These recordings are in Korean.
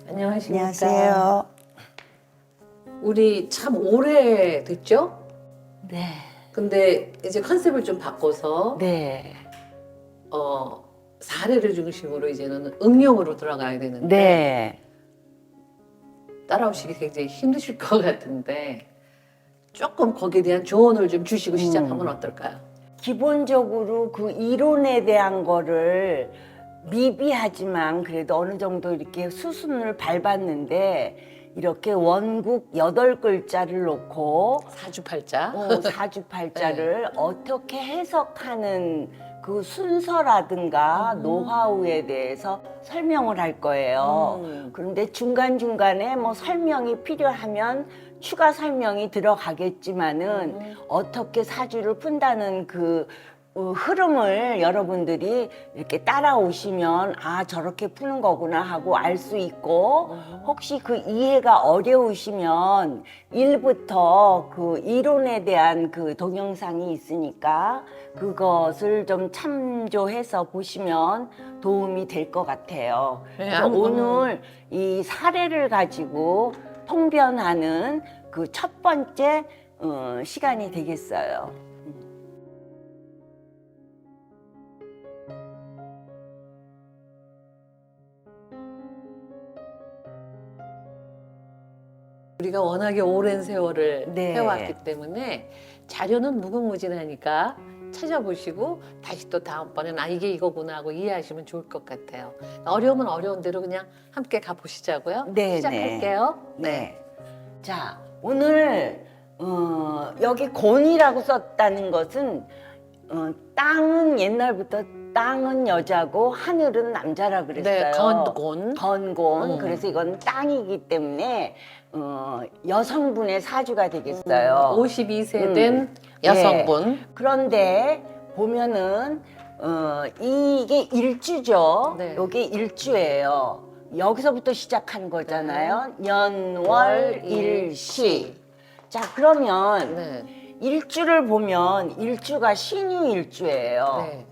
안녕하십니까. 안녕하세요. 우리 참 오래 됐죠? 네. 근데 이제 컨셉을 좀 바꿔서 네. 사례를 중심으로 이제는 응용으로 들어가야 되는데 네. 따라오시기 굉장히 힘드실 것 같은데 조금 거기에 대한 조언을 좀 주시고 시작하면 어떨까요? 기본적으로 그 이론에 대한 거를 미비하지만 그래도 어느 정도 이렇게 수순을 밟았는데 이렇게 원국 8글자를 놓고 사주팔자. 사주팔자를 어떻게 해석하는 그 순서라든가 노하우에 대해서 설명을 할 거예요. 그런데 중간중간에 뭐 설명이 필요하면 추가 설명이 들어가겠지만은 어떻게 사주를 푼다는 그 흐름을 여러분들이 이렇게 따라오시면 아 저렇게 푸는 거구나 하고 알 수 있고 혹시 그 이해가 어려우시면 1부터 그 이론에 대한 그 동영상이 있으니까 그것을 좀 참조해서 보시면 도움이 될 것 같아요. 네, 그래서 오늘 이 사례를 가지고 통변하는 그 첫 번째 시간이 되겠어요. 우리가 워낙에 오랜 세월을 네. 해왔기 때문에 자료는 무궁무진하니까 찾아보시고 다시 또 다음번에는 아 이게 이거구나 하고 이해하시면 좋을 것 같아요. 어려우면 어려운 대로 그냥 함께 가보시자고요. 네, 시작할게요. 네. 자, 오늘 여기 곤이라고 썼다는 것은 땅은 옛날부터 땅은 여자고 하늘은 남자라 그랬어요. 네, 건곤. 건곤. 그래서 이건 땅이기 때문에 여성분의 사주가 되겠어요. 52세 된 여성분. 네. 그런데 보면은 이게 일주죠. 네. 이게 일주예요. 여기서부터 시작한 거잖아요. 연월 일시. 자, 그러면 네. 일주를 보면 일주가 신유 일주예요. 네.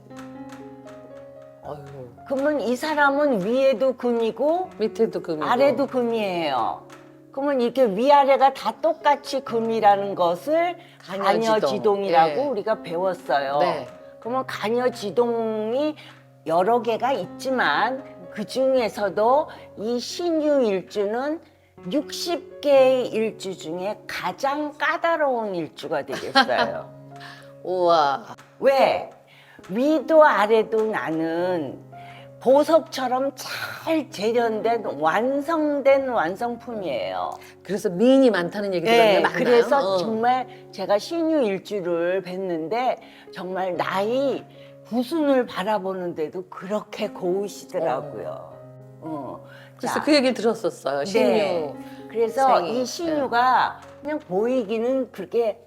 어휴, 그러면 이 사람은 위에도 금이고 밑에도 금이고 아래도 금이에요. 그러면 이렇게 위아래가 다 똑같이 금이라는 것을 간여지동. 간여지동이라고 네. 우리가 배웠어요. 네. 그러면 간여지동이 여러 개가 있지만 그 중에서도 이 신유일주는 60개의 일주 중에 가장 까다로운 일주가 되겠어요. 우와. 왜? 위도 아래도 나는 보석처럼 잘 재련된 완성된 완성품이에요. 그래서 미인이 많다는 얘기 들었는데 맞나요? 그래서 정말 제가 신유 일주를 뵀는데 정말 나이 구순을 바라보는데도 그렇게 고우시더라고요. 그래서 자, 그 얘기를 들었었어요. 신유. 네. 그래서 생이. 이 신유가 그냥 보이기는 그렇게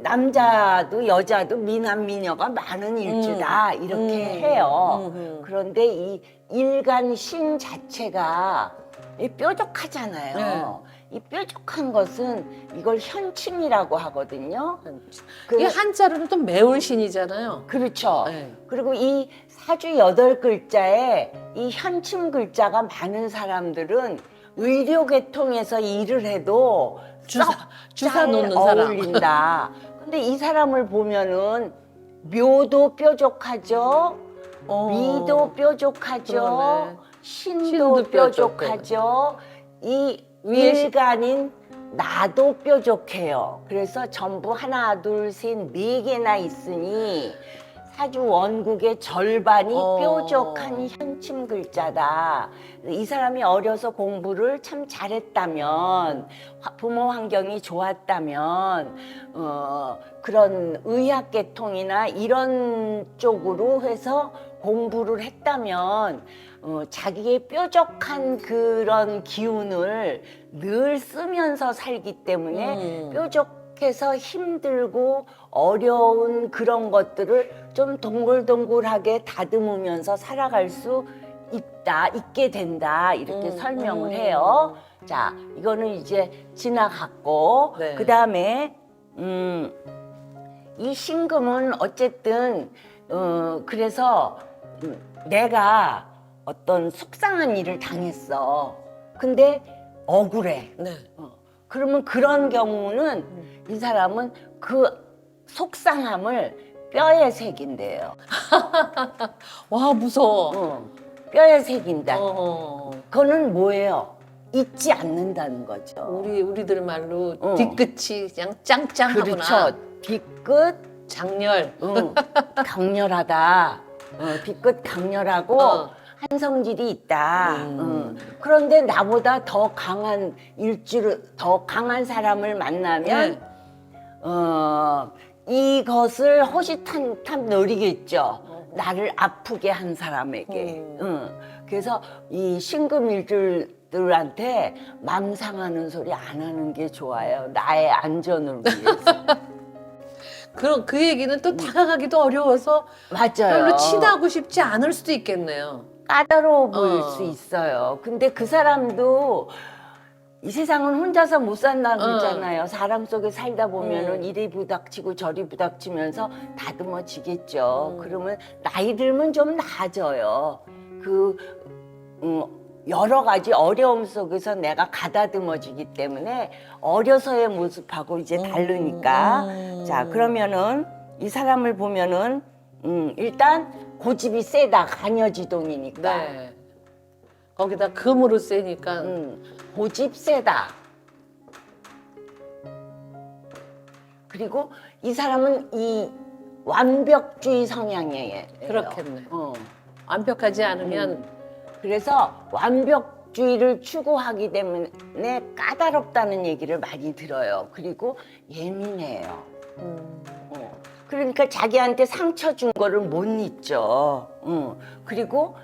남자도 여자도 미남 미녀가 많은 일주다 이렇게 해요. 그런데 이 일간신 자체가 뾰족하잖아요. 이 뾰족한 것은 이걸 현침이라고 하거든요. 이게 한자로는 또 매운 신이잖아요. 그렇죠. 네. 그리고 이 사주 8글자에 이 현침 글자가 많은 사람들은 의료계통에서 일을 해도 주사 놓는 사람. 어울린다. 근데 이 사람을 보면은 묘도 뾰족하죠. 미도 뾰족하죠. 그러네. 신도 신도 뾰족하죠. 이 일간인 나도 뾰족해요. 그래서 전부 하나, 둘, 셋, 4개나 있으니 사주 원국의 절반이 뾰족한 현침 글자다. 이 사람이 어려서 공부를 참 잘했다면, 부모 환경이 좋았다면, 그런 의학계통이나 이런 쪽으로 해서 공부를 했다면, 자기의 뾰족한 그런 기운을 늘 쓰면서 살기 때문에 뾰족해서 힘들고 어려운 그런 것들을 좀 동글동글하게 다듬으면서 살아갈 수 있게 된다 이렇게 설명을 해요. 자, 이거는 이제 지나갔고 네. 그 다음에 이 신금은 어쨌든 그래서 내가 어떤 속상한 일을 당했어. 근데 억울해. 네. 그러면 그런 경우는 이 사람은 그 속상함을 뼈에 새긴대요. 와 무서워. 뼈에 새긴다. 어. 그거는 뭐예요? 잊지 않는다는 거죠. 우리들 말로 뒤끝이 그냥 짱짱하구나. 그렇죠. 뒤끝 장렬. 강렬하다. 뒤끝 강렬하고 한성질이 있다. 음. 그런데 나보다 더 강한 더 강한 사람을 만나면 이것을 호시탐탐 노리겠죠. 나를 아프게 한 사람에게. 그래서 이 신금일주들한테 맘 상하는 소리 안 하는 게 좋아요. 나의 안전을 위해서. 그럼 그 얘기는 또 다가가기도 어려워서 맞아요. 별로 친하고 싶지 않을 수도 있겠네요. 까다로워 보일 수 있어요. 근데 그 사람도 이 세상은 혼자서 못 산다고 그러잖아요. 사람 속에 살다 보면은 이리 부닥치고 저리 부닥치면서 다듬어지겠죠. 그러면 나이 들면 좀 나아져요. 여러 가지 어려움 속에서 내가 가다듬어지기 때문에 어려서의 모습하고 이제 다르니까. 자, 그러면은 이 사람을 보면은 일단 고집이 세다. 간여지동이니까. 네. 거기다 금으로 세니까. 고집 세다. 그리고 이 사람은 이 완벽주의 성향이에요. 그렇겠네. 완벽하지 않으면 그래서 완벽주의를 추구하기 때문에 까다롭다는 얘기를 많이 들어요. 그리고 예민해요. 그러니까 자기한테 상처 준 거를 못 잊죠. 그리고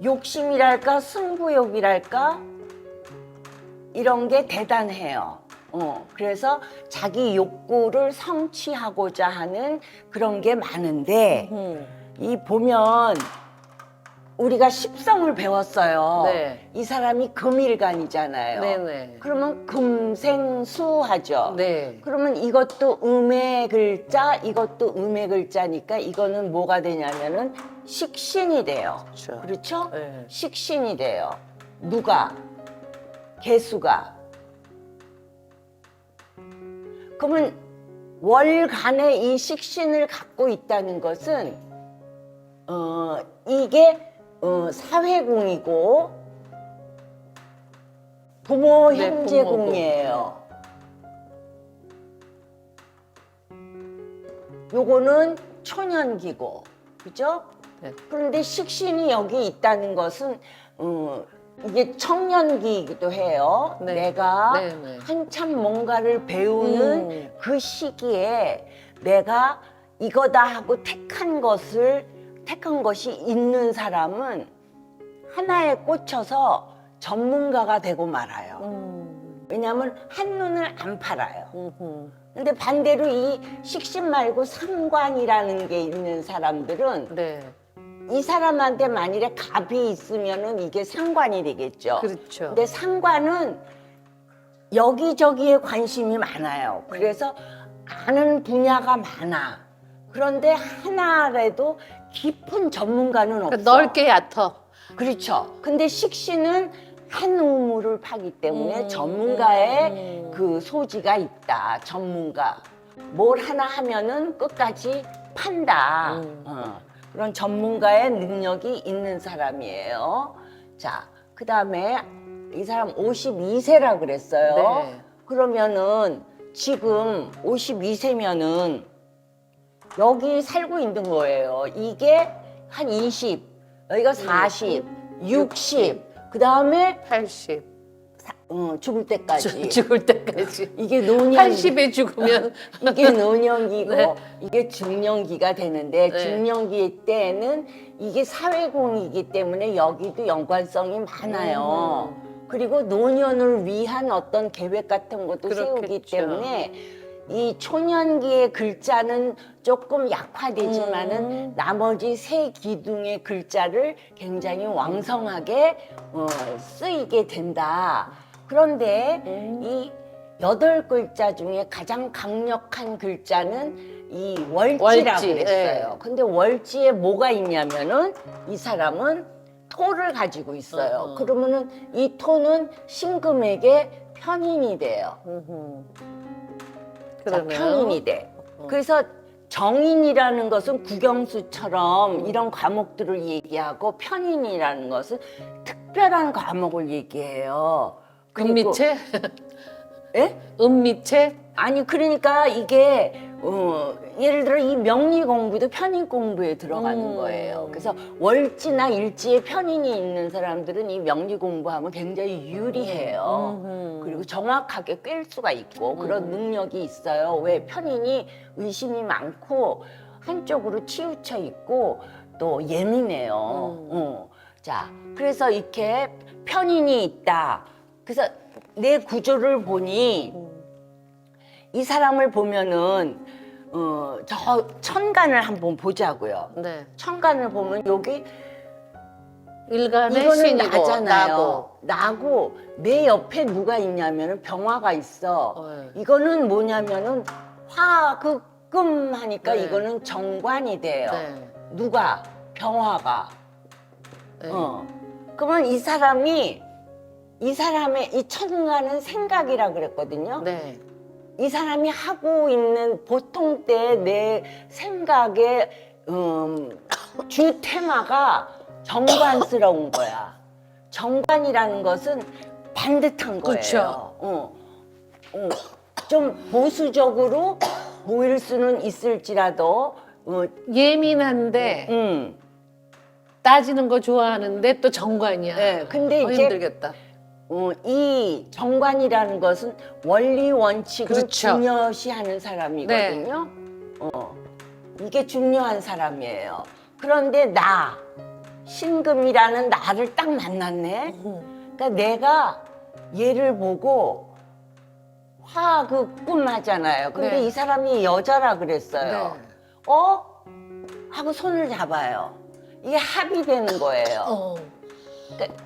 욕심이랄까 승부욕이랄까 이런 게 대단해요. 그래서 자기 욕구를 성취하고자 하는 그런 게 많은데 이 보면 우리가 십성을 배웠어요. 네. 이 사람이 금일간이잖아요. 네네. 그러면 금생수하죠. 네. 그러면 이것도 음의 글자, 이것도 음의 글자니까 이거는 뭐가 되냐면은 식신이 돼요. 그렇죠. 그렇죠? 네. 식신이 돼요. 누가? 개수가. 그러면 월간에 이 식신을 갖고 있다는 것은 이게 사회궁이고 부모 네, 현재궁이에요. 요거는 초년기고, 그죠? 네. 그런데 식신이 여기 있다는 것은 이게 청년기이기도 해요. 네. 내가 네. 한참 뭔가를 배우는 그 시기에 내가 이거다 하고 택한 것이 있는 사람은 하나에 꽂혀서 전문가가 되고 말아요. 왜냐하면 한눈을 안 팔아요. 근데 반대로 이 식신 말고 상관이라는 게 있는 사람들은 네. 이 사람한테 만일에 갑이 있으면은 이게 상관이 되겠죠. 그렇죠. 근데 상관은 여기저기에 관심이 많아요. 그래서 아는 분야가 많아. 그런데 하나라도 깊은 전문가는 없어. 그러니까 넓게 얕어. 그렇죠. 근데 식신은 한 우물을 파기 때문에 전문가의 그 소지가 있다. 전문가. 뭘 하나 하면은 끝까지 판다. 그런 전문가의 능력이 있는 사람이에요. 자, 그 다음에 이 사람 52세라 그랬어요. 네. 그러면은 지금 52세면은 여기 살고 있는 거예요. 이게 한 20, 여기가 40, 60, 그 다음에 80. 죽을 때까지. 죽을 때까지. 이게 노년 80에 죽으면 이게 노년기고 네. 이게 중년기가 되는데 네. 중년기 때는 이게 사회공이기 때문에 여기도 연관성이 많아요. 그리고 노년을 위한 어떤 계획 같은 것도 세우기 그렇겠죠. 때문에 이 초년기의 글자는 조금 약화되지만은 나머지 세 기둥의 글자를 굉장히 왕성하게 쓰이게 된다. 그런데 이 8글자 중에 가장 강력한 글자는 이 월지라고 월지, 그랬어요. 예. 근데 월지에 뭐가 있냐면은 이 사람은 토를 가지고 있어요. 그러면은 이 토는 신금에게 편인이 돼요. 자, 그러네요. 편인이 돼. 그래서 정인이라는 것은 국영수처럼 이런 과목들을 얘기하고 편인이라는 것은 특별한 과목을 얘기해요. 그리고- 은미체? 예? 은미체? 아니 그러니까 이게 예를 들어 이 명리 공부도 편인 공부에 들어가는 거예요. 그래서 월지나 일지에 편인이 있는 사람들은 이 명리 공부하면 굉장히 유리해요. 그리고 정확하게 꿰일 수가 있고 그런 능력이 있어요. 왜 편인이 의심이 많고 한쪽으로 치우쳐 있고 또 예민해요. 자, 그래서 이렇게 편인이 있다. 그래서 내 구조를 보니 이 사람을 보면은 저 천간을 한번 보자고요. 네. 천간을 보면 여기 일간의 이거는 신이고 나잖아요. 나고 내 옆에 누가 있냐면은 병화가 있어. 네. 이거는 뭐냐면은 화극금 하니까 네. 이거는 정관이 돼요. 네. 누가? 병화가. 네. 그러면 이 사람의 이 천간은 생각이라 그랬거든요. 네. 이 사람이 하고 있는 보통 때 내 생각의 주 테마가 정관스러운 거야. 정관이라는 것은 반듯한 거예요. 그쵸. 좀 보수적으로 보일 수는 있을지라도 예민한데 따지는 거 좋아하는데 또 정관이야. 네, 근데 이제 힘들겠다. 이 정관이라는 것은 원리 원칙을 그렇죠. 중요시하는 사람이거든요. 이게 중요한 사람이에요. 그런데 나 신금이라는 나를 딱 만났네. 그러니까 내가 얘를 보고 화극금 하잖아요. 근데 네. 이 사람이 여자라 그랬어요. 네. 하고 손을 잡아요. 이게 합이 되는 거예요. 그러니까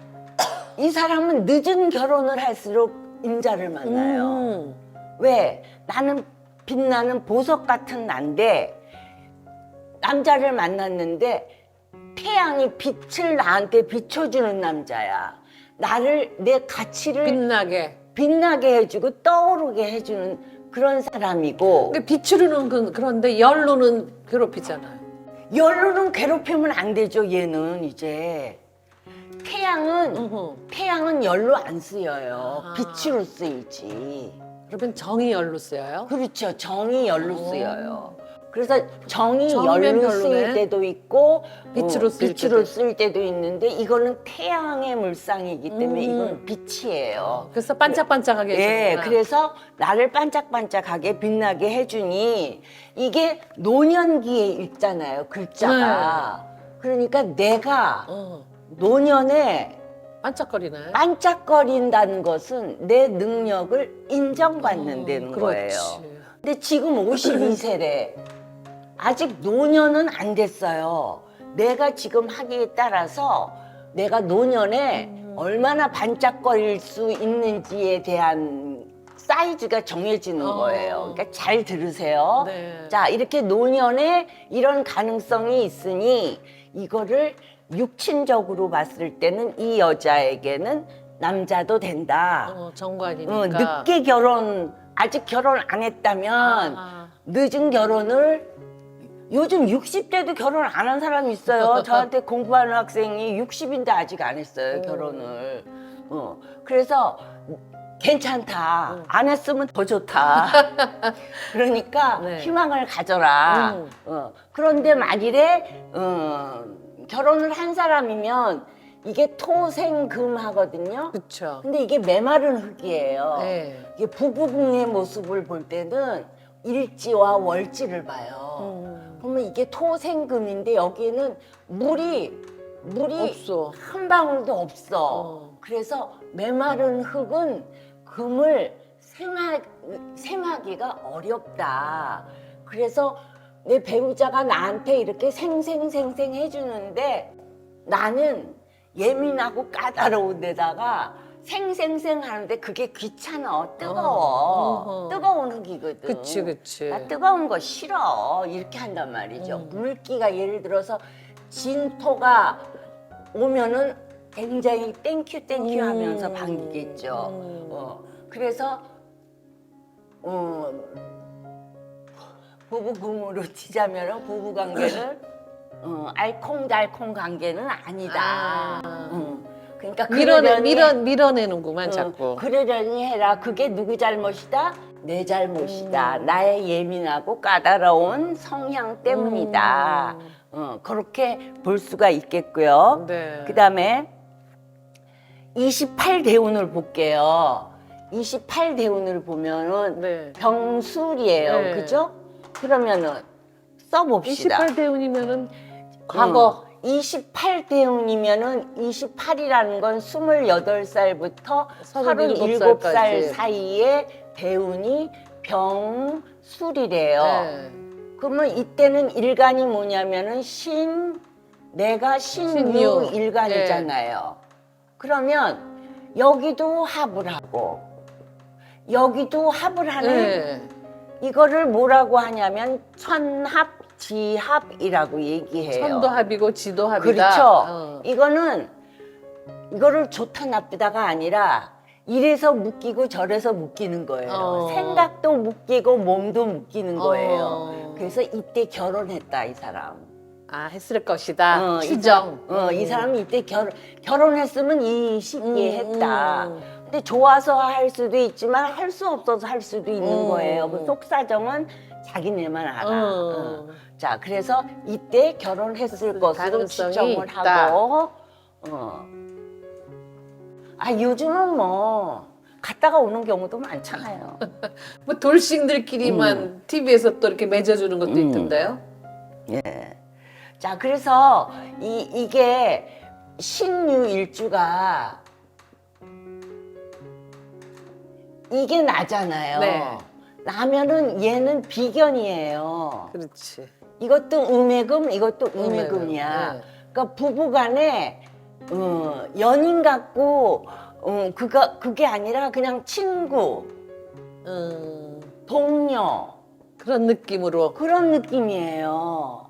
이 사람은 늦은 결혼을 할수록 인자를 만나요. 왜? 나는 빛나는 보석 같은 난데 남자를 만났는데 태양이 빛을 나한테 비춰주는 남자야. 나를 내 가치를 빛나게. 해주고 떠오르게 해주는 그런 사람이고 근데 비추르는 그런데 열로는 괴롭히잖아요. 열로는 괴롭히면 안 되죠. 얘는 이제 태양은 열로 안 쓰여요. 아. 빛으로 쓰이지. 그러면 정이 열로 쓰여요? 그렇죠. 정이 열로 쓰여요. 그래서 정이 정이면 열로 별로네. 쓰일 때도 있고 빛으로 쓰일 빛으로 때도 쓸 때도 있는데 이거는 태양의 물상이기 때문에 이건 빛이에요. 그래서 반짝반짝하게 예, 해주는구나. 그래서 나를 반짝반짝하게 빛나게 해주니 이게 노년기에 읽잖아요. 글자가. 그러니까 내가 노년에 반짝거리네. 반짝거린다는 것은 내 능력을 인정받는다는 거예요. 근데 지금 52세래. 아직 노년은 안 됐어요. 내가 지금 하기에 따라서 내가 노년에 얼마나 반짝거릴 수 있는지에 대한 사이즈가 정해지는 거예요. 그러니까 잘 들으세요. 네. 자, 이렇게 노년에 이런 가능성이 있으니 이거를 육친적으로 봤을 때는 이 여자에게는 남자도 된다. 정관이니까. 늦게 아직 결혼 안 했다면 늦은 결혼을 요즘 60대도 결혼 안 한 사람이 있어요. 저한테 공부하는 학생이 60인데 아직 안 했어요, 결혼을. 그래서 괜찮다. 안 했으면 더 좋다. 그러니까 네. 희망을 가져라. 그런데 만일에 결혼을 한 사람이면 이게 토생금 하거든요. 그렇죠. 근데 이게 메마른 흙이에요. 네. 이게 부부궁의 모습을 볼 때는 일지와 월지를 봐요. 그러면 이게 토생금인데 여기에는 물이 없어. 한 방울도 없어. 그래서 메마른 흙은 금을 생하기가 어렵다. 그래서 내 배우자가 나한테 이렇게 생생생생 해주는데 나는 예민하고 까다로운 데다가 생생생 하는데 그게 귀찮아. 뜨거워. 뜨거운 흙이거든. 그치, 그치. 나 뜨거운 거 싫어. 이렇게 한단 말이죠. 물기가 예를 들어서 진토가 오면은 굉장히 땡큐 하면서 반기겠죠. 그래서 부부금으로 치자면 부부 관계는 알콩달콩 관계는 아니다. 그러니까 밀어내는구만 자꾸. 그러려니 해라. 그게 누구 잘못이다? 내 잘못이다. 나의 예민하고 까다로운 성향 때문이다. 그렇게 볼 수가 있겠고요. 네. 그다음에 28대운을 볼게요. 28대운을 보면은 네. 병술이에요. 네. 그죠? 그러면은 써봅시다. 28대운이면은 과거. 28대운이면은 28이라는 건 28살부터 37살 37살 사이에 대운이 병술이래요. 네. 그러면 이때는 일간이 뭐냐면은 내가 신유 일간이잖아요. 그러면 여기도 합을 하고 여기도 합을 하는 네. 이거를 뭐라고 하냐면 천합지합이라고 얘기해요. 천도합이고 지도합이다. 그렇죠. 이거를 좋다 나쁘다가 아니라 이래서 묶이고 저래서 묶이는 거예요. 생각도 묶이고 몸도 묶이는 거예요. 그래서 이때 결혼했다 이 사람. 아, 했을 것이다. 이 추정. 사람, 이 사람이 이때 결혼했으면 이 시기에 했다. 근데 좋아서 할 수도 있지만 할 수 없어서 할 수도 있는 거예요. 그 속사정은 자기네만 알아. 자, 그래서 이때 결혼했을 것으로 가능성이 추정을 있다. 하고, 요즘은 갔다가 오는 경우도 많잖아요. 뭐 돌싱들끼리만 TV에서 또 이렇게 맺어주는 것도 있던데요. 예. 자, 그래서 이게 신유일주가 이게 나잖아요. 네. 나면은 얘는 비견이에요. 그렇지. 이것도 음해금, 이것도 음해금이야. 네. 그러니까 부부간에 연인 같고 그게 아니라 그냥 친구, 동료 그런 느낌으로. 그런 느낌이에요.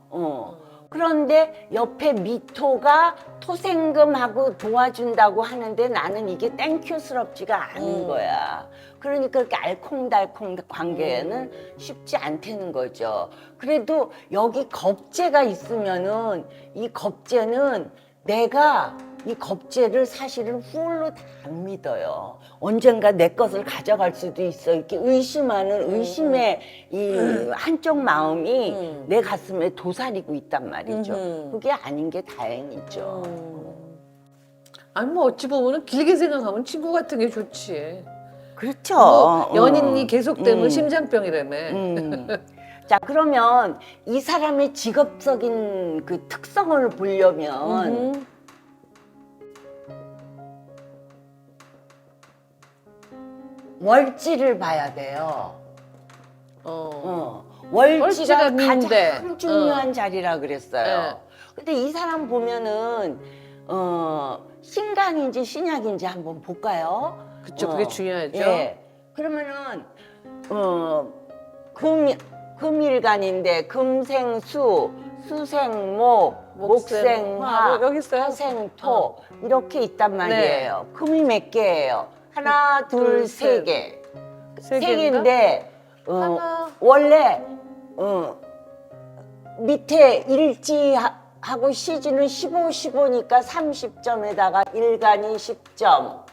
그런데 옆에 미토가 토생금하고 도와준다고 하는데 나는 이게 땡큐스럽지가 않은 거야. 그러니까 그렇게 알콩달콩 관계는 쉽지 않다는 거죠. 그래도 여기 겁재가 있으면은 이 겁재는 내가 이 겁재를 사실은 훌로 다 안 믿어요. 언젠가 내 것을 가져갈 수도 있어. 이렇게 의심하는 의심의 이 한쪽 마음이 내 가슴에 도사리고 있단 말이죠. 그게 아닌 게 다행이죠. 아니 뭐 어찌 보면은 길게 생각하면 친구 같은 게 좋지. 그렇죠. 뭐 연인이 계속되면 심장병이라며. 자, 그러면 이 사람의 직업적인 그 특성을 보려면 월지를 봐야 돼요. 월지가 월지가 미인데. 가장 중요한 자리라 그랬어요. 네. 근데 이 사람 보면은 신강인지 신약인지 한번 볼까요? 그쵸, 그게 중요하죠. 예. 그러면은 금일간인데 금생수, 수생목, 목생화, 여기 있어요. 화생토 이렇게 있단 말이에요. 금이 몇 개예요? 하나, 둘, 세 개. 세 개인데 원래 밑에 일지하고 시지는 15, 15니까 30점에다가 일간이 10점.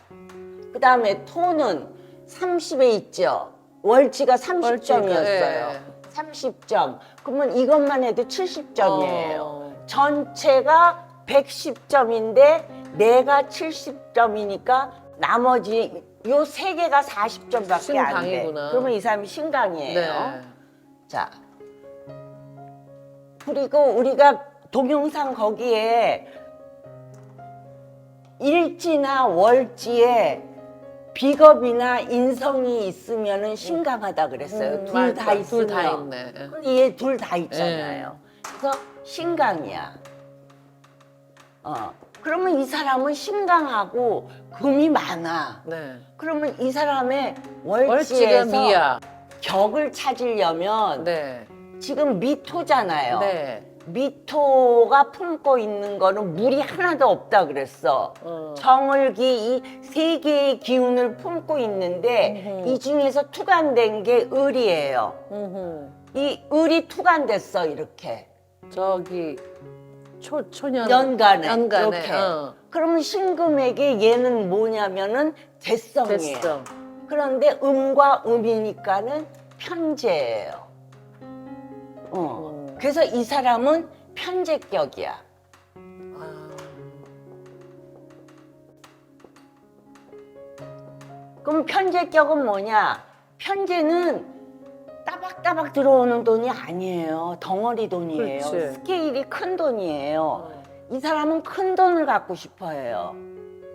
그 다음에 토는 30에 있죠. 월지가 30점이었어요. 예. 30점. 그러면 이것만 해도 70점이에요. 전체가 110점인데 내가 70점이니까 나머지 요 세 개가 40점밖에 안 돼. 신강이구나. 그러면 이 사람이 신강이에요. 네. 자, 그리고 우리가 동영상 거기에 일지나 월지에 비겁이나 인성이 있으면은 신강하다 그랬어요. 둘 다 있으면. 둘 다 있네. 얘 둘 다 있잖아요. 그래서 신강이야. 그러면 이 사람은 신강하고 금이 많아. 네. 그러면 이 사람의 월지가 월지에서 미야. 격을 찾으려면 네. 지금 미토잖아요. 네. 미토가 품고 있는 거는 물이 하나도 없다 그랬어. 정을기 이 세 개의 기운을 품고 있는데 이 중에서 투간된 게 을이에요. 이 을이 투간됐어 이렇게. 저기 초년 연간에 연간에 이렇게. 그러면 신금에게 얘는 뭐냐면은 재성이에요. 됐어. 그런데 음과 음이니까는 편재예요. 그래서 이 사람은 편재격이야. 아, 그럼 편재격은 뭐냐? 편재는 따박따박 들어오는 돈이 아니에요. 덩어리 돈이에요. 그렇지. 스케일이 큰 돈이에요. 이 사람은 큰 돈을 갖고 싶어 해요.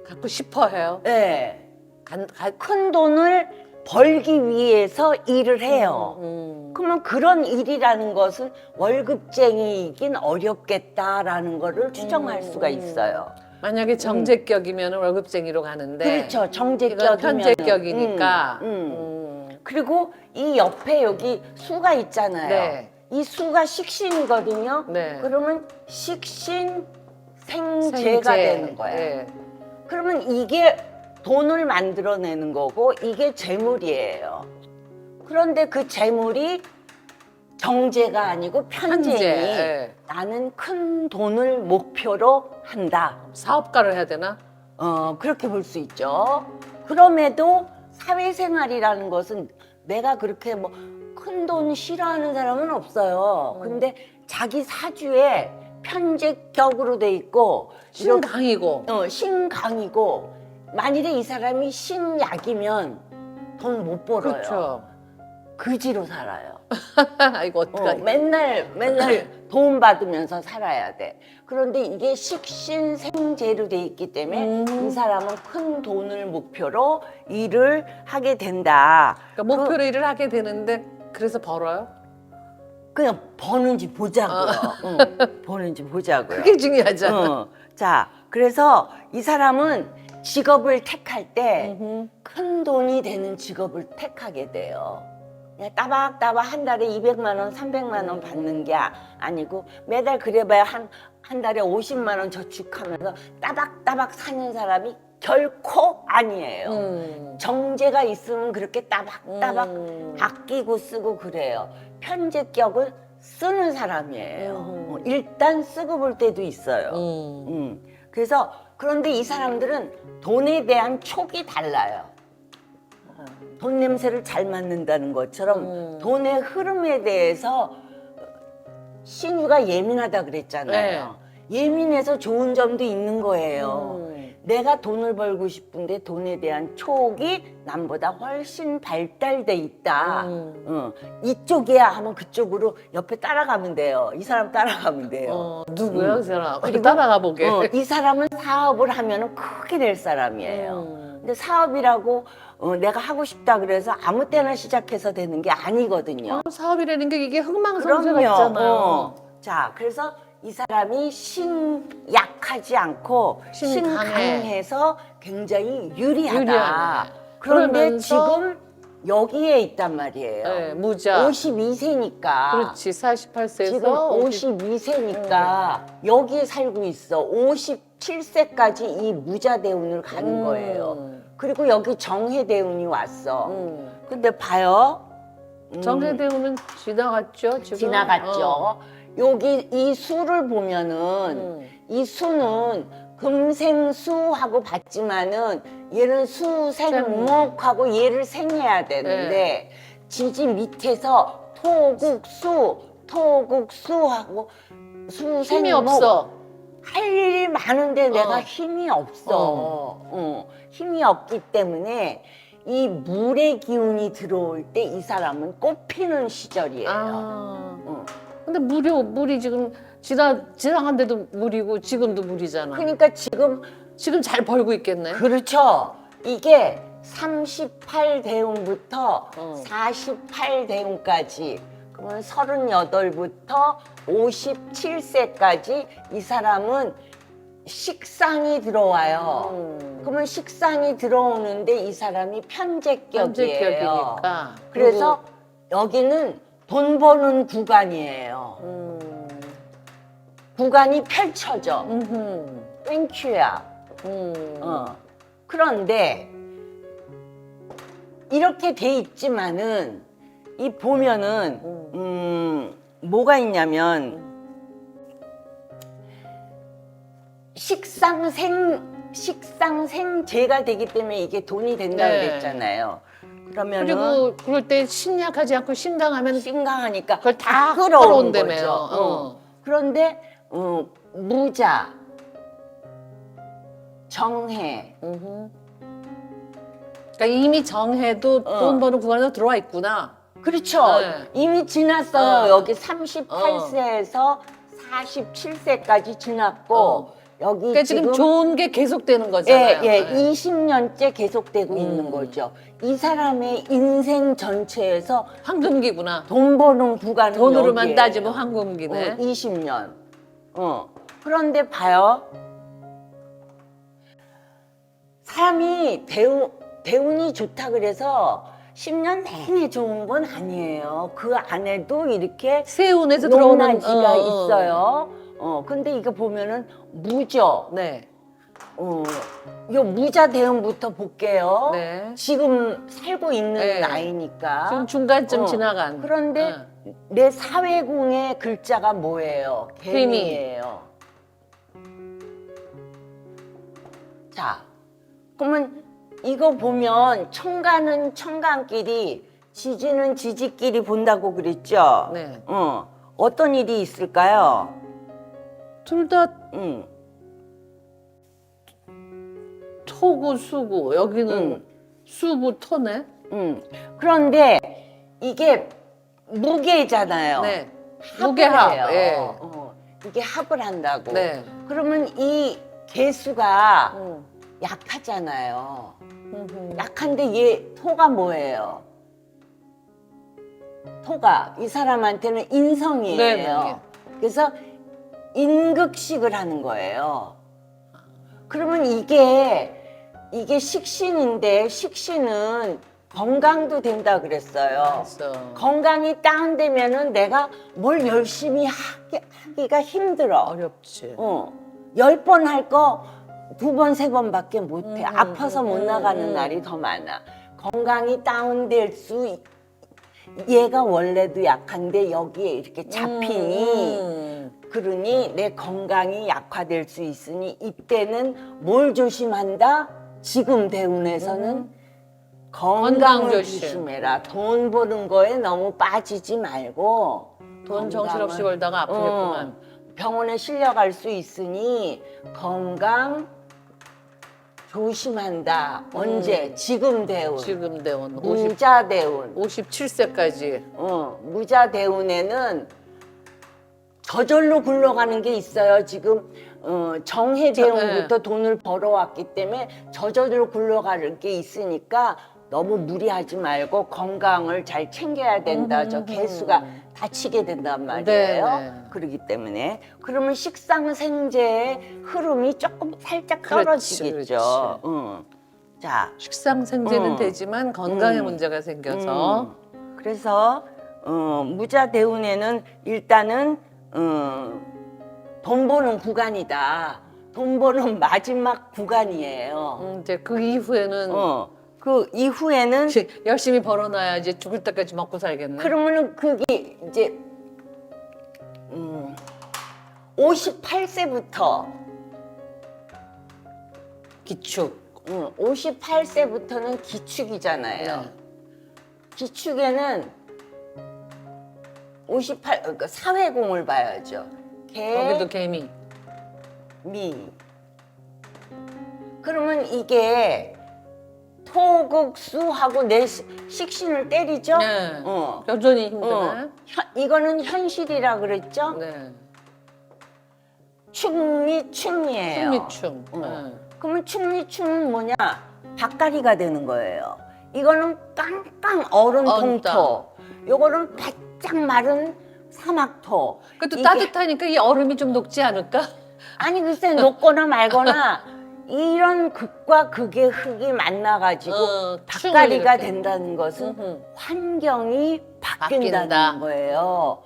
갖고 싶어 해요. 네. 큰 돈을 벌기 위해서 일을 해요. 그러면 그런 일이라는 것은 월급쟁이이긴 어렵겠다라는 거를 추정할 수가 있어요. 만약에 정제격이면 월급쟁이로 가는데 그렇죠. 이건 정제격이면 편제격이니까 그리고 이 옆에 여기 수가 있잖아요. 네. 이 수가 식신이거든요. 네. 그러면 식신 생재가 생제. 되는 거예요. 네. 그러면 이게 돈을 만들어내는 거고 이게 재물이에요. 그런데 그 재물이 정제가 아니고 편제니 편제, 예. 나는 큰 돈을 목표로 한다. 사업가를 해야 되나? 그렇게 볼 수 있죠. 그럼에도 사회생활이라는 것은 내가 그렇게 뭐 큰 돈 싫어하는 사람은 없어요. 근데 자기 사주에 편제격으로 돼 있고 신강이고 신강이고 만일에 이 사람이 신약이면 돈 못 벌어요. 그렇죠. 그지로 살아요. 이거 어떡하지? 맨날 도움 받으면서 살아야 돼. 그런데 이게 식신생재로 돼 있기 때문에 이 사람은 큰 돈을 목표로 일을 하게 된다. 그러니까 목표로 일을 하게 되는데 그래서 벌어요? 그냥 버는지 보자고요. 버는지 보자고요. 그게 중요하잖아. 자, 그래서 이 사람은 직업을 택할 때 큰 돈이 되는 직업을 택하게 돼요. 그냥 따박따박 한 달에 200만 원, 300만 원 받는 게 아니고 매달 그래봐야 한 달에 50만 원 저축하면서 따박따박 사는 사람이 결코 아니에요. 정제가 있으면 그렇게 따박따박 아끼고 쓰고 그래요. 편제격은 쓰는 사람이에요. 일단 쓰고 볼 때도 있어요. 그래서 그런데 이 사람들은 돈에 대한 촉이 달라요. 돈 냄새를 잘 맡는다는 것처럼 돈의 흐름에 대해서 신유가 예민하다 그랬잖아요. 예민해서 좋은 점도 있는 거예요. 내가 돈을 벌고 싶은데 돈에 대한 촉이 남보다 훨씬 발달돼 있다. 이쪽이야 하면 그쪽으로 옆에 따라가면 돼요. 이 사람 따라가면 돼요. 누구야 그 사람? 그리고 따라가 보게. 이 사람은 사업을 하면 크게 될 사람이에요. 근데 사업이라고 내가 하고 싶다 그래서 아무 때나 시작해서 되는 게 아니거든요. 사업이라는 게 이게 흥망성쇠가 그럼요. 있잖아요. 자, 그래서 이 사람이 신약하지 않고 신강해. 신강해서 굉장히 유리하다. 유리하네. 그런데 그러면서- 지금 여기에 있단 말이에요. 네, 무자. 52세니까. 그렇지. 48세에서 지금 52세니까 여기에 살고 있어. 57세까지 이 무자대운을 가는 거예요. 그리고 여기 정해대운이 왔어. 근데 봐요. 정해대운은 지나갔죠, 지금. 지나갔죠. 여기 이 수를 보면은 이 수는 금생수하고 봤지만은 얘는 수생목하고 얘를 생해야 되는데 지지 밑에서 토국수하고 힘이 수생목 없어. 할 일이 많은데 내가 힘이 없어. 힘이 없기 때문에 이 물의 기운이 들어올 때 이 사람은 꽃피는 시절이에요. 근데 물이 지금 지나간데도 물이고 지금도 물이잖아. 그러니까 지금 지금 잘 벌고 있겠네. 그렇죠. 이게 38대운부터 48대운까지 그러면 38부터 57세까지 이 사람은 식상이 들어와요. 그러면 식상이 들어오는데 이 사람이 편제격이에요. 현재격이니까. 그래서 여기는 돈 버는 구간이에요. 구간이 펼쳐져. 땡큐야. 그런데 이렇게 돼 있지만은 이 보면은 뭐가 있냐면 식상생재가 되기 때문에 이게 돈이 된다 네. 그랬잖아요. 그러면은 그리고 그럴 때 신약하지 않고 신강하면 신강하니까 그걸 다 끌어온 끌어온다며요. 거죠. 그런데 무자, 정해, 그러니까 이미 정해도 돈 버는 구간으로 들어와 있구나. 그렇죠. 네. 이미 지났어요. 어. 여기 38세에서 47세까지 지났고 여기 그러니까 지금 좋은 게 계속되는 예, 거잖아요. 예, 네. 20년째 계속되고 있는 거죠. 이 사람의 인생 전체에서 황금기구나. 돈 버는 구간은 돈으로만 여기예요. 따지면 황금기네. 20년. 그런데 봐요. 사람이 대운이 좋다 그래서 10년 내내 좋은 건 아니에요. 그 안에도 이렇게 세운에서 들어오는 높낮이가 있어요. 근데 이거 보면은 무죠. 네. 요 무자 대운부터 볼게요. 네. 지금 살고 있는 네. 나이니까. 지금 중간쯤 아. 지나간. 그런데 내 사회궁의 글자가 뭐예요? 개미예요. 자, 그러면 이거 보면 청간은 청간끼리, 지지는 지지끼리 본다고 그랬죠? 네. 어떤 일이 있을까요? 둘 다 응. 토고 수고. 여기는 수부 토네. 그런데 이게 무게잖아요. 네. 합을 무게합. 해요. 예. 이게 합을 한다고. 네. 그러면 이 개수가 약하잖아요. 약한데 얘 토가 뭐예요? 토가 이 사람한테는 인성이에요. 네. 그래서 인극식을 하는 거예요. 그러면 이게 식신인데 식신은 건강도 된다 그랬어요. 그래서 건강이 다운되면은 내가 뭘 열심히 하기가 힘들어. 어렵지. 10번 할 거 2번, 3번밖에 못 해. 아파서 못 나가는 날이 더 많아. 건강이 다운될 수, 얘가 원래도 약한데 여기에 이렇게 잡히니, 그러니 내 건강이 약화될 수 있으니 이때는 뭘 조심한다? 지금 대운에서는 건강을 건강 조심. 조심해라. 돈 버는 거에 너무 빠지지 말고 돈 정신없이 건강을- 벌다가 아프겠구만. 병원에 실려갈 수 있으니 건강 조심한다. 언제? 지금 대운. 지금 대원 무자 대운. 57세까지. 무자 대운에는 저절로 굴러가는 게 있어요. 지금 정해 대운부터 돈을 벌어왔기 때문에 저절로 굴러갈 게 있으니까 너무 무리하지 말고 건강을 잘 챙겨야 된다. 저 개수가 다치게 된단 말이에요. 네. 그러기 때문에 그러면 식상생재의 흐름이 조금 살짝 그렇지, 떨어지겠죠. 자, 식상생재는 되지만 건강에 문제가 생겨서 그래서 무자 대운에는 일단은 돈 버는 구간이다. 돈 버는 마지막 구간이에요. 이제 그 이후에는 그 이후에는 열심히 벌어놔야지 죽을 때까지 먹고 살겠네. 그러면은 그게 이제 58세부터 기축. 58세부터는 기축이잖아요. 네. 기축에는 58 그러니까 사회공을 봐야죠. 거기도 개미. 미. 그러면 이게 토극수하고 내 식신을 때리죠? 네. 어. 여전히 힘드네. 이거는 현실이라 그랬죠? 네. 충미충이에요. 충미충. 네. 그러면 충미충은 뭐냐? 박가리가 되는 거예요. 이거는 깡깡 얼은 동토. 요거는 바짝 마른 사막토. 그것도 이게- 따뜻하니까 이 얼음이 좀 녹지 않을까? 아니 글쎄 녹거나 말거나 이런 극과 극의 흑이 만나가지고 닭다리가 이렇게. 된다는 것은 음흠. 환경이 바뀐다는 바뀐다. 거예요.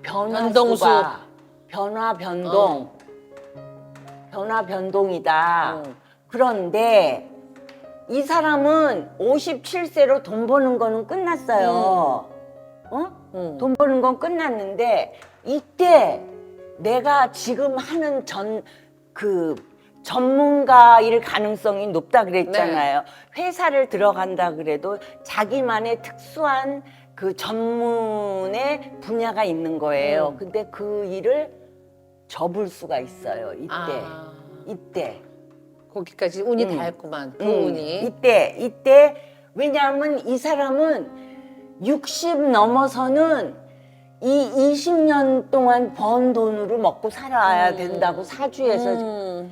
변동수. 변화수가 변동 변화 변동이다. 그런데 이 사람은 57세로 돈 버는 거는 끝났어요. 돈 버는 건 끝났는데 이때 내가 지금 하는 전문가일 가능성이 높다 그랬잖아요. 회사를 들어간다 그래도 자기만의 특수한 그 전문의 분야가 있는 거예요. 근데 그 일을 접을 수가 있어요. 이때. 거기까지 운이 닿았구만. 그 운이. 이때 왜냐하면 이 사람은 60 넘어서는 이 20년 동안 번 돈으로 먹고 살아야 된다고 사주에서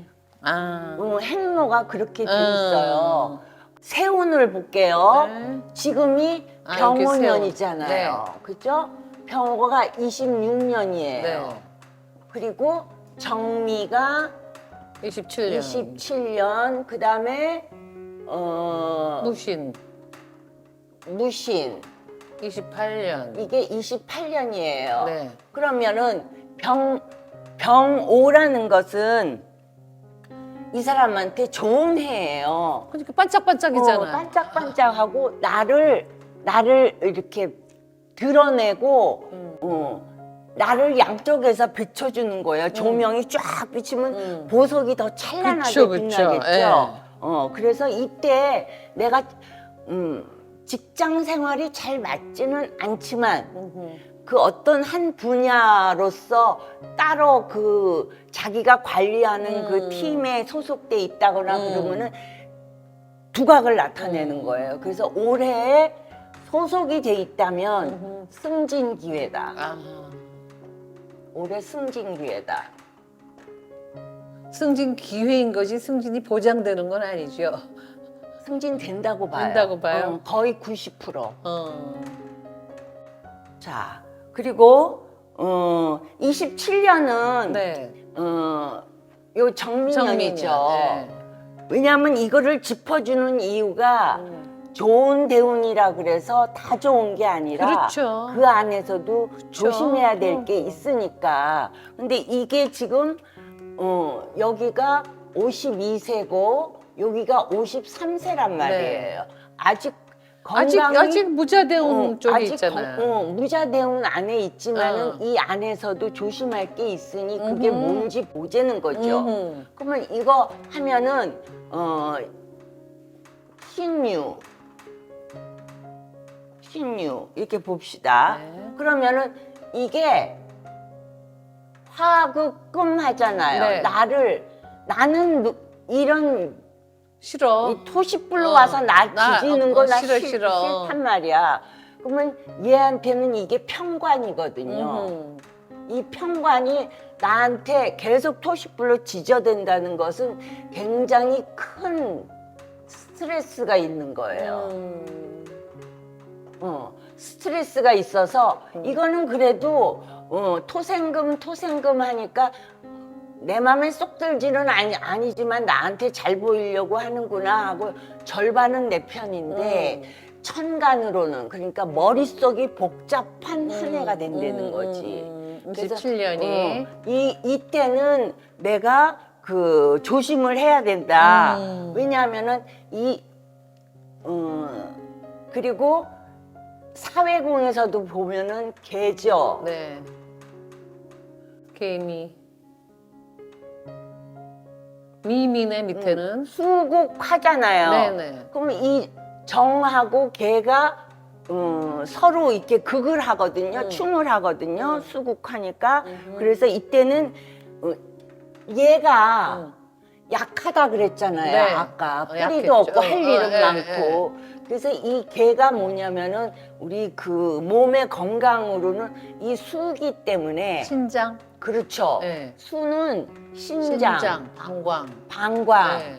행로가 그렇게 돼 있어요. 세운을 볼게요. 네. 지금이 여기 병호년이잖아요. 세운. 그죠? 병호가 26년이에요. 네. 그리고 정미가 27년. 27년, 그 다음에 무신 무신 28년. 이게 28년이에요. 네. 그러면은 병오라는 것은 이 사람한테 좋은 해예요. 그러니까 반짝반짝이잖아. 반짝반짝하고 나를 이렇게 드러내고 나를 양쪽에서 비춰주는 거예요. 조명이 쫙 비치면 보석이 더 찬란하게 그쵸. 빛나겠죠. 예. 그래서 이때 내가 직장 생활이 잘 맞지는 않지만 그 어떤 한 분야로서 따로 그 자기가 관리하는 그 팀에 소속돼 있다거나 그러면은 두각을 나타내는 거예요. 그래서 올해에 소속이 돼 있다면 승진 기회다. 올해 승진 기회다. 승진 기회인 거지 승진이 보장되는 건 아니죠. 승진 된다고 봐요. 된다고 봐요? 거의 90%. 어. 자, 그리고 27년은 네. 요 정민년이죠. 네. 왜냐하면 이거를 짚어주는 이유가 좋은 대운이라 그래서 다 좋은 게 아니라 그렇죠. 그 안에서도 조심해야 될 게 있으니까. 근데 이게 지금 여기가 52세고 여기가 53세란 말이에요. 아직 건강이 아직 무자대운 쪽에 아직 있잖아요. 무자대운 안에 있지만은 이 안에서도 조심할 게 있으니 그게 뭔지 보자는 거죠. 그러면 이거 하면은 신유 이렇게 봅시다. 네. 그러면은 이게 화극금 하잖아요. 네. 나는 이런 싫어. 이 토시불로 와서 날 뒤지는 거 나 싫어. 싫단 말이야. 그러면 얘한테는 이게 평관이거든요. 이 평관이 나한테 계속 토시불로 지져댄다는 것은 굉장히 큰 스트레스가 있는 거예요. 스트레스가 있어서 이거는 그래도 토생금 하니까 내 맘에 쏙 들지는 아니지만 나한테 잘 보이려고 하는구나 하고 절반은 내 편인데 천간으로는 그러니까 머릿속이 복잡한 한 해가 된다는 거지. 27년이. 이때는 내가 그 조심을 해야 된다. 왜냐하면은 그리고 사회공에서도 보면은 개죠. 네. 개미. 미미네 밑에는. 수국 하잖아요. 네네. 그럼 이 정하고 개가 서로 이렇게 극을 하거든요. 충을 하거든요. 수국하니까. 그래서 이때는 얘가 약하다 그랬잖아요. 네. 아까 뿌리도 약했죠. 없고 할 일은 예, 많고. 그래서 이 개가 뭐냐면은 우리 그 몸의 건강으로는 이 수기 때문에 신장. 그렇죠. 네. 수는 신장, 방광. 방광, 네.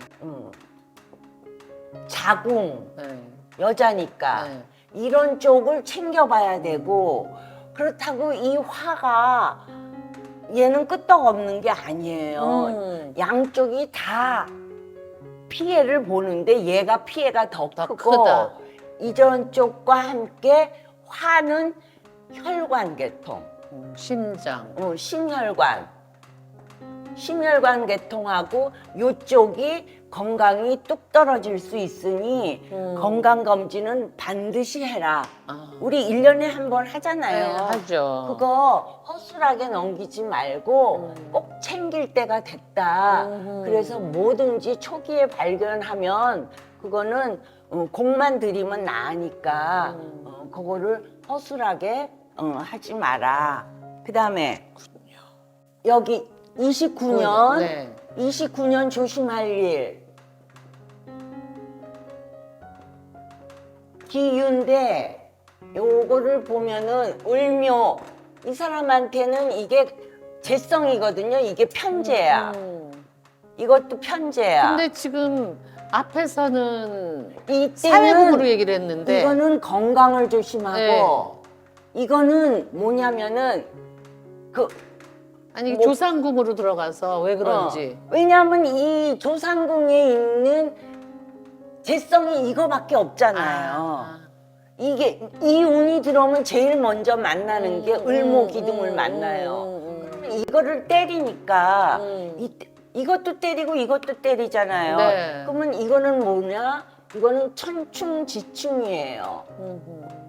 자궁, 네. 여자니까 네. 이런 쪽을 챙겨봐야 되고 그렇다고 이 화가 얘는 끄떡없는 게 아니에요. 양쪽이 다 피해를 보는데 얘가 피해가 더 더 크고 크다. 이전 쪽과 함께 화는 혈관 계통, 심장. 심혈관 계통하고 요쪽이 건강이 뚝 떨어질 수 있으니 건강검진은 반드시 해라. 아. 우리 1년에 한 번 네, 하잖아요. 하죠. 그거 허술하게 넘기지 말고 꼭 챙길 때가 됐다. 그래서 뭐든지 초기에 발견하면 그거는 공만 들이면 나으니까 그거를 허술하게 하지 마라. 그 다음에 여기 29년 네. 29년 조심할 일. 기유인데 요거를 보면은 을묘 이 사람한테는 이게 재성이거든요. 이게 편재야. 이것도 편재야. 근데 지금 앞에서는 이때는 사회공으로 얘기를 했는데 이거는 건강을 조심하고 네. 이거는 뭐냐면은 그 아니 뭐- 조상궁으로 들어가서 왜 그런지. 왜냐하면 이 조상궁에 있는 재성이 이거밖에 없잖아요. 아. 이게 이 운이 들어오면 제일 먼저 만나는 게 을모기둥을 만나요. 그러면 이거를 때리니까 이것도 때리고 이것도 때리잖아요. 네. 그러면 이거는 뭐냐? 이거는 천충지충이에요.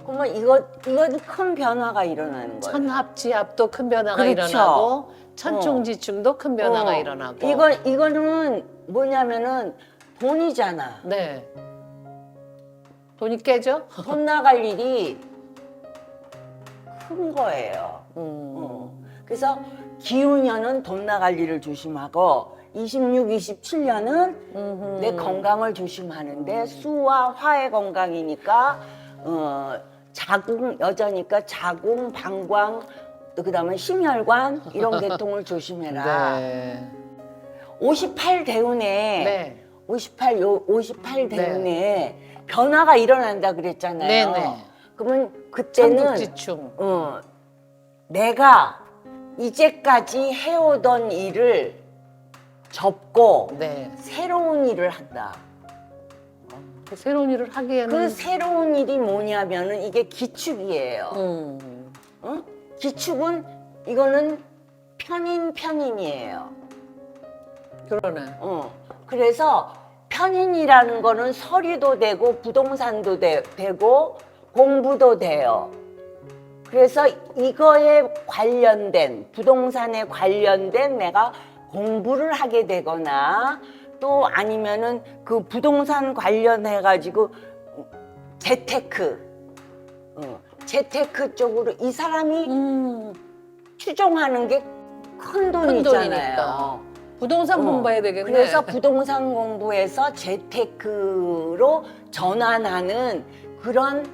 그러면 이거는 큰 변화가 일어나는 거예요. 천합지합도 큰 변화가 그렇죠. 일어나고 천충지충도 큰 변화가 일어나고. 이거는 뭐냐면은 돈이잖아. 네. 돈이 깨져? 돈 나갈 일이 큰 거예요. 그래서 기후년은 돈 나갈 일을 조심하고 26, 27년은 내 건강을 조심하는데 수와 화의 건강이니까 자궁 여자니까 자궁, 방광 또 그다음에 심혈관 이런 계통을 조심해라. 네. 58 대운에 네. 58 대운에 변화가 일어난다 그랬잖아요. 네네. 그러면 그때는 천국지충. 내가 이제까지 해오던 일을 접고 네. 새로운 일을 한다. 그 새로운 일을 하기에는 그 새로운 일이 뭐냐면은 이게 기축이에요. 어? 기축은 이거는 편인이에요. 그러네. 그래서 편인이라는 거는 서류도 되고 부동산도 되고 공부도 돼요. 그래서 이거에 관련된 부동산에 관련된 내가 공부를 하게 되거나 또 아니면은 그 부동산 관련해 가지고 재테크 쪽으로 이 사람이 추종하는 게 큰 돈이잖아요. 돈이니까. 부동산 공부해야 되겠네. 그래서 부동산 공부에서 재테크로 전환하는 그런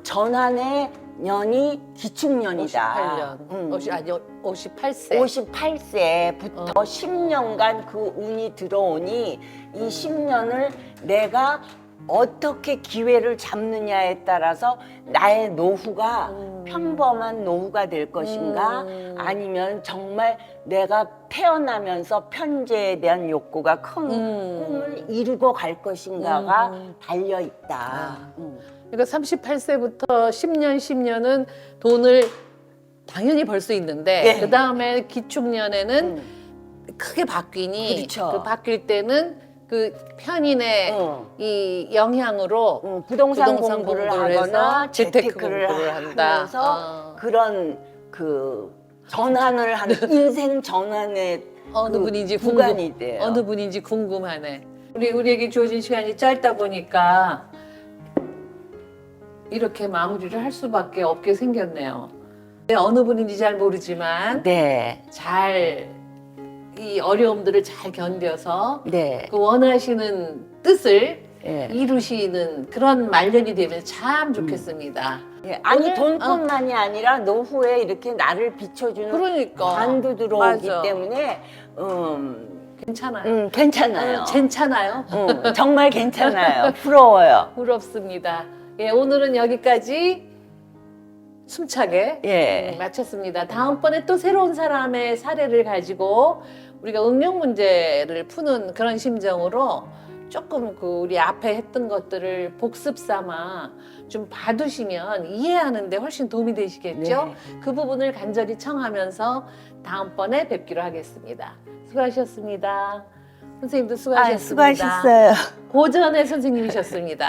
전환의 년이 기축년이다. 58년. 58세. 58세부터 10년간 그 운이 들어오니 이 10년을 내가 어떻게 기회를 잡느냐에 따라서 나의 노후가 평범한 노후가 될 것인가 아니면 정말 내가 태어나면서 편재에 대한 욕구가 큰 꿈을 이루고 갈 것인가가 달려 있다. 그러니까 38세부터 10년은 돈을 당연히 벌 수 있는데 네. 그 다음에 기축년에는 크게 바뀌니 그렇죠. 그 바뀔 때는 그 편인의 이 영향으로 부동산 공부를 하거나 해서 재테크 재테크를 공부를 한다. 하면서 그런 그 전환을 하는 인생 전환의 어느 그 분인지 구간이 돼요. 어느 분인지 궁금하네. 우리에게 주어진 시간이 짧다 보니까 이렇게 마무리를 할 수밖에 없게 생겼네요. 어느 분인지 잘 모르지만 네, 잘 이 어려움들을 잘 견뎌서 네, 그 원하시는 뜻을 예. 이루시는 그런 말년이 되면 참 좋겠습니다. 예, 아니 오늘- 돈뿐만이 아니라 노후에 이렇게 나를 비춰주는 그러니까 관도 들어오기 맞아. 때문에 괜찮아요. 괜찮아요. 괜찮아요. 정말 괜찮아요. 부러워요. 부럽습니다. 예, 오늘은 여기까지 숨차게 예. 맞췄습니다. 다음번에 또 새로운 사람의 사례를 가지고 우리가 응용 문제를 푸는 그런 심정으로 조금 그 우리 앞에 했던 것들을 복습 삼아 좀 봐두시면 이해하는데 훨씬 도움이 되시겠죠? 네. 그 부분을 간절히 청하면서 다음번에 뵙기로 하겠습니다. 수고하셨습니다. 선생님도 수고하셨습니다. 수고하셨어요. 고전의 선생님이셨습니다.